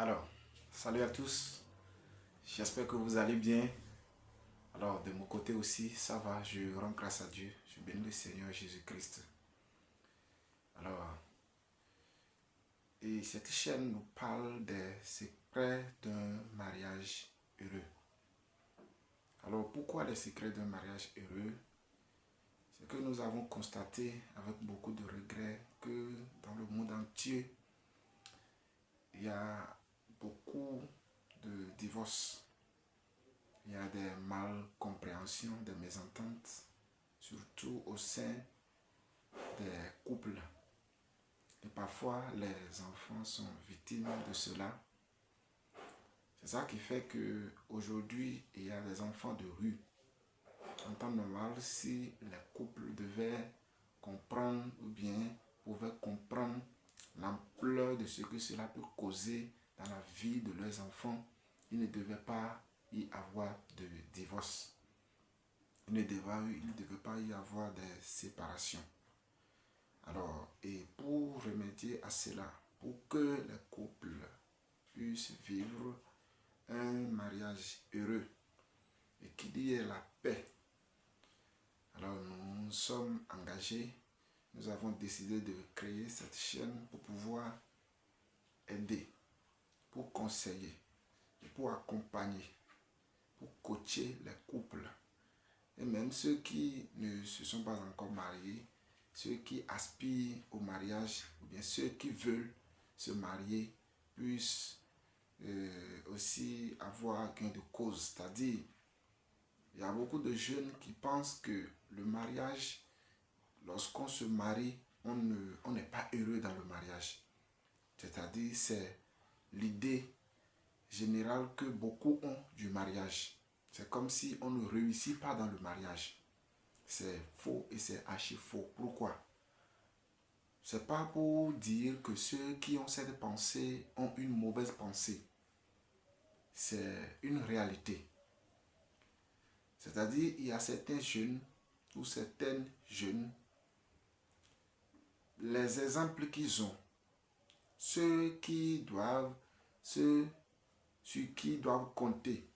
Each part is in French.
Alors, salut à tous, j'espère que vous allez bien. Alors, de mon côté aussi, ça va, je rends grâce à Dieu, je bénis le Seigneur Jésus-Christ. Alors, et cette chaîne nous parle des secrets d'un mariage heureux. Alors, pourquoi les secrets d'un mariage heureux? C'est que nous avons constaté avec beaucoup de regrets que dans le monde entier, il y a beaucoup de divorces. Il y a des malcompréhensions, des mésententes, surtout au sein des couples. Et parfois, les enfants sont victimes de cela. C'est ça qui fait qu'aujourd'hui, il y a des enfants de rue. En temps normal, si les couples devaient comprendre ou bien pouvaient comprendre l'ampleur de ce que cela peut causer dans la vie de leurs enfants, ils ne devaient pas y avoir de divorce. Il ne devait pas y avoir des séparations. Alors, et pour remédier à cela, pour que les couples puissent vivre un mariage heureux et qu'il y ait la paix, alors nous sommes engagés, nous avons décidé de créer cette chaîne pour pouvoir aider, pour conseiller, et pour accompagner, pour coacher les couples. Et même ceux qui ne se sont pas encore mariés, ceux qui aspirent au mariage, ou bien ceux qui veulent se marier, puissent aussi avoir gain de cause. C'est-à-dire, il y a beaucoup de jeunes qui pensent que le mariage, lorsqu'on se marie, on n'est pas heureux dans le mariage. C'est-à-dire, c'est l'idée générale que beaucoup ont du mariage. C'est comme si on ne réussit pas dans le mariage. C'est faux et c'est archi faux. Pourquoi? C'est pas pour dire que ceux qui ont cette pensée ont une mauvaise pensée. C'est une réalité. C'est-à-dire, il y a certains jeunes ou certaines jeunes, les exemples qu'ils ont, ceux sur qui doivent compter,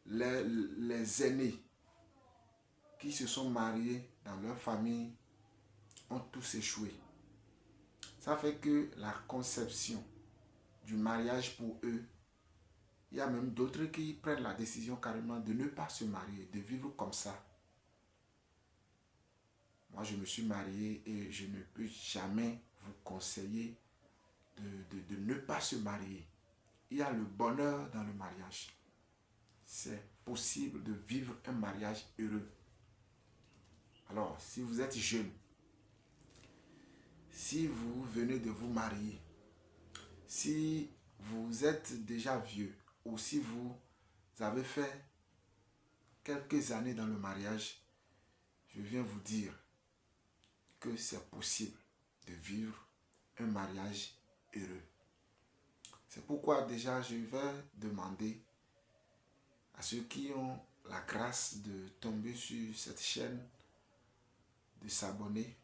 les aînés qui se sont mariés dans leur famille ont tous échoué. Ça fait que la conception du mariage pour eux, il y a même d'autres qui prennent la décision carrément de ne pas se marier, de vivre comme ça. Moi, je me suis marié et je ne peux jamais vous conseiller de ne pas se marier. Il y a le bonheur dans le mariage. C'est possible de vivre un mariage heureux. Alors, si vous êtes jeune, si vous venez de vous marier, si vous êtes déjà vieux ou si vous avez fait quelques années dans le mariage, je viens vous dire que c'est possible de vivre un mariage heureux. C'est pourquoi déjà je vais demander à ceux qui ont la grâce de tomber sur cette chaîne de s'abonner,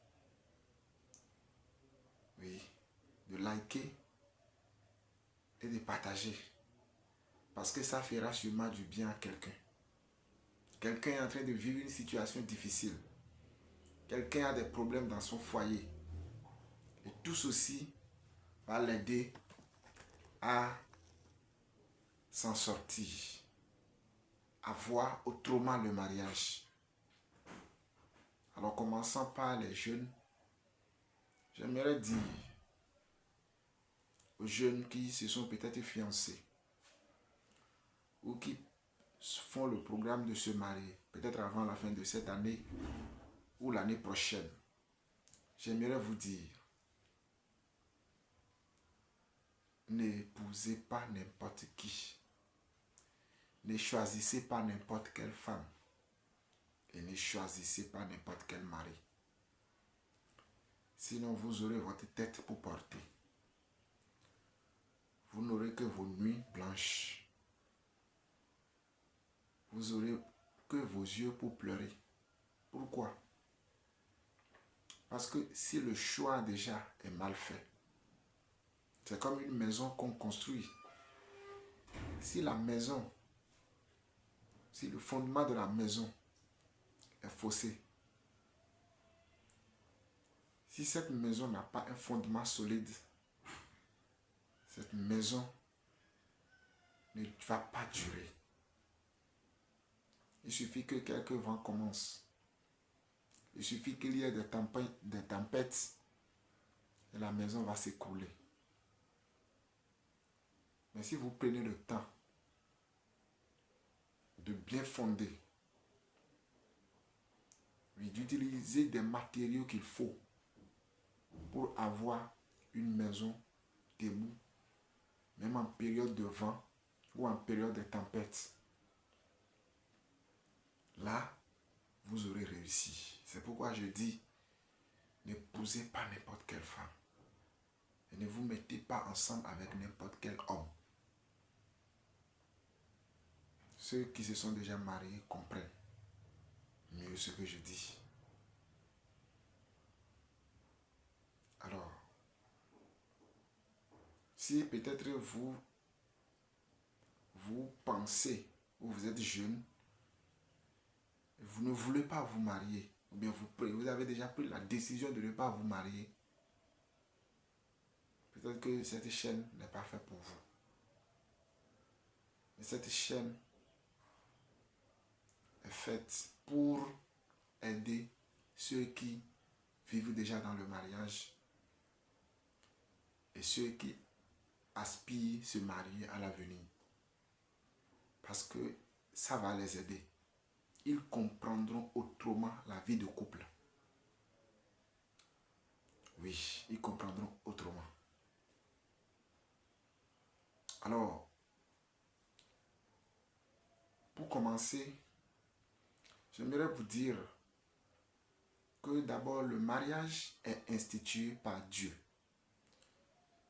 oui, de liker et de partager. Parce que ça fera sûrement du bien à quelqu'un. Quelqu'un est en train de vivre une situation difficile. Quelqu'un a des problèmes dans son foyer. Et tout ceci va l'aider à s'en sortir, à voir autrement le mariage. Alors, commençant par les jeunes, j'aimerais dire aux jeunes qui se sont peut-être fiancés ou qui font le programme de se marier, peut-être avant la fin de cette année ou l'année prochaine, j'aimerais vous dire, n'épousez pas n'importe qui. Ne choisissez pas n'importe quelle femme. Et ne choisissez pas n'importe quel mari. Sinon, vous aurez votre tête pour porter. Vous n'aurez que vos nuits blanches. Vous aurez que vos yeux pour pleurer. Pourquoi? Parce que si le choix déjà est mal fait, C'est comme une maison qu'on construit. Si la maison, si le fondement de la maison est faussé, si cette maison n'a pas un fondement solide, cette maison ne va pas durer. Il suffit que quelques vents commencent. Il suffit qu'il y ait des tempêtes et la maison va s'écrouler. Mais si vous prenez le temps de bien fonder, d'utiliser des matériaux qu'il faut pour avoir une maison debout, même en période de vent ou en période de tempête, là, vous aurez réussi. C'est pourquoi je dis, n'épousez pas n'importe quelle femme. Et ne vous mettez pas ensemble avec n'importe quel homme. Ceux qui se sont déjà mariés comprennent mieux ce que je dis. Alors, si peut-être vous pensez ou vous êtes jeune, vous ne voulez pas vous marier, ou bien vous avez déjà pris la décision de ne pas vous marier, peut-être que cette chaîne n'est pas faite pour vous. Mais cette chaîne est faite pour aider ceux qui vivent déjà dans le mariage et ceux qui aspirent se marier à l'avenir. Parce que ça va les aider. Ils comprendront autrement la vie de couple. Oui, ils comprendront autrement. Alors, pour commencer, j'aimerais vous dire que d'abord le mariage est institué par Dieu.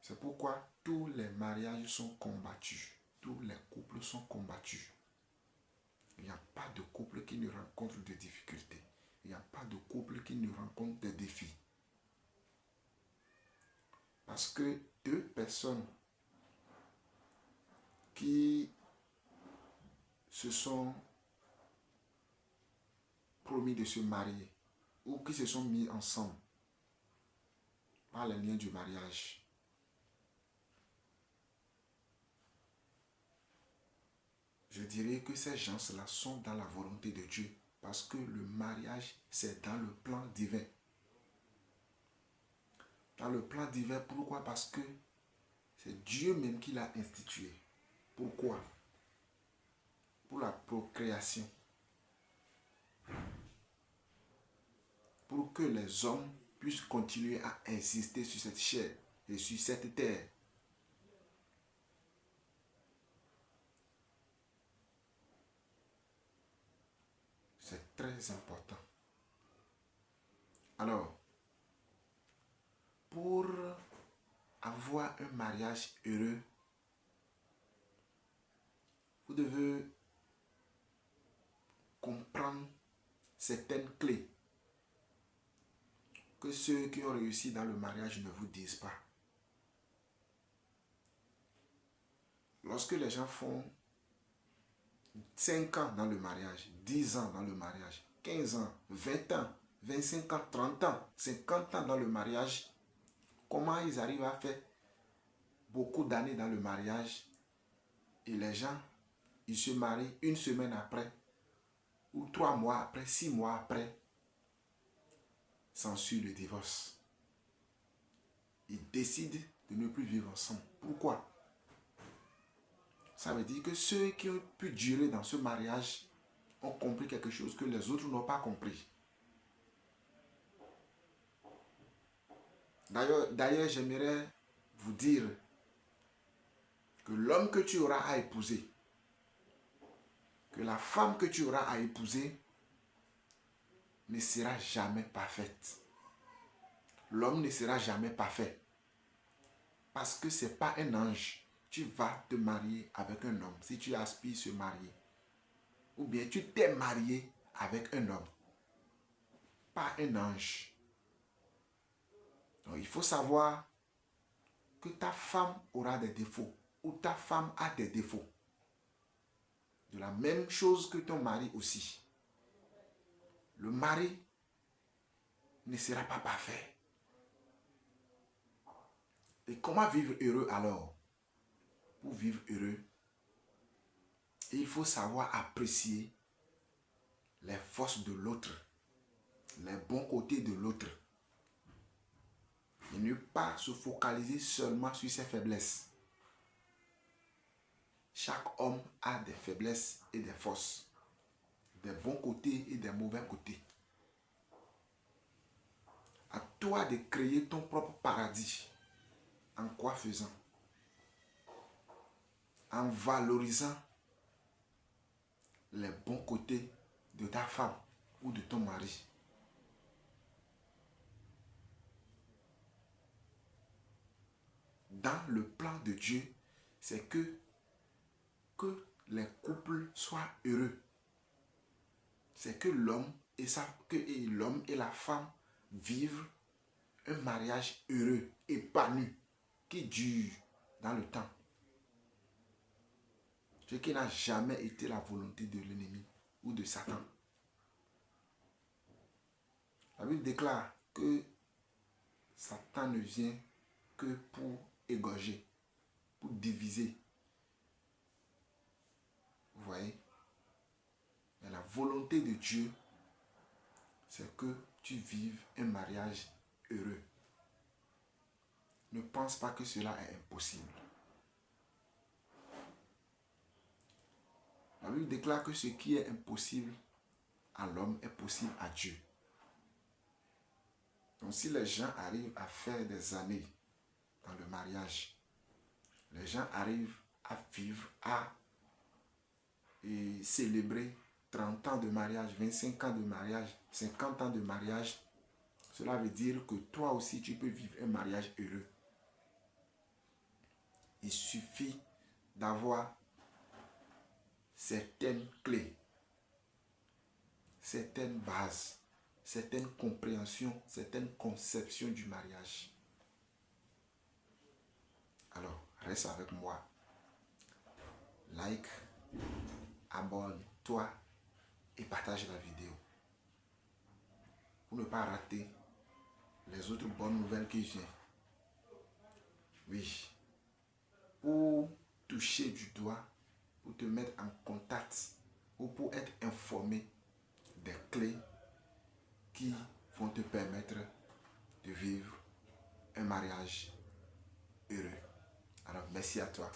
C'est pourquoi tous les mariages sont combattus. Tous les couples sont combattus. Il n'y a pas de couple qui ne rencontre des difficultés. Il n'y a pas de couple qui ne rencontre des défis. Parce que deux personnes qui se sont promis de se marier ou qui se sont mis ensemble par les liens du mariage, je dirais que ces gens-là sont dans la volonté de Dieu parce que le mariage, c'est dans le plan divin. Dans le plan divin, pourquoi? Parce que c'est Dieu même qui l'a institué. Pourquoi? Pour la procréation. Pour que les hommes puissent continuer à exister sur cette chair et sur cette terre. C'est très important. Alors, pour avoir un mariage heureux, vous devez comprendre certaines clés que ceux qui ont réussi dans le mariage ne vous disent pas. Lorsque les gens font 5 ans dans le mariage, 10 ans dans le mariage, 15 ans, 20 ans, 25 ans, 30 ans, 50 ans dans le mariage, comment ils arrivent à faire beaucoup d'années dans le mariage et les gens, ils se marient une semaine après, ou 3 mois après, 6 mois après, s'ensuit le divorce. Ils décident de ne plus vivre ensemble. Pourquoi? Ça veut dire que ceux qui ont pu durer dans ce mariage ont compris quelque chose que les autres n'ont pas compris. D'ailleurs, j'aimerais vous dire que l'homme que tu auras à épouser, que la femme que tu auras à épouser ne sera jamais parfaite. L'homme ne sera jamais parfait. Parce que ce n'est pas un ange. Tu vas te marier avec un homme si tu aspires se marier. Ou bien tu t'es marié avec un homme. Pas un ange. Donc il faut savoir que ta femme aura des défauts ou ta femme a des défauts. De la même chose que ton mari aussi. Le mari ne sera pas parfait. Et comment vivre heureux alors? Pour vivre heureux, il faut savoir apprécier les forces de l'autre, les bons côtés de l'autre. Et ne pas se focaliser seulement sur ses faiblesses. Chaque homme a des faiblesses et des forces, des bons côtés et des mauvais côtés. À toi de créer ton propre paradis. En quoi faisant? En valorisant les bons côtés de ta femme ou de ton mari. Dans le plan de Dieu, c'est que les couples soient heureux. C'est que l'homme et la femme vivent un mariage heureux, épanoui, qui dure dans le temps. Ce qui n'a jamais été la volonté de l'ennemi ou de Satan. La Bible déclare que Satan ne vient que pour égorger, pour diviser. Vous voyez? Mais la volonté de Dieu, c'est que tu vives un mariage heureux. Ne pense pas que cela est impossible. La Bible déclare que ce qui est impossible à l'homme est possible à Dieu. Donc si les gens arrivent à faire des années dans le mariage, les gens arrivent à vivre, à célébrer 30 ans de mariage, 25 ans de mariage, 50 ans de mariage, cela veut dire que toi aussi tu peux vivre un mariage heureux. Il suffit d'avoir certaines clés, certaines bases, certaines compréhensions, certaines conceptions du mariage. Alors, reste avec moi. Like, abonne-toi et partage la vidéo pour ne pas rater les autres bonnes nouvelles qui viennent. Oui, pour toucher du doigt, pour te mettre en contact ou pour être informé des clés qui vont te permettre de vivre un mariage heureux. Alors, merci à toi.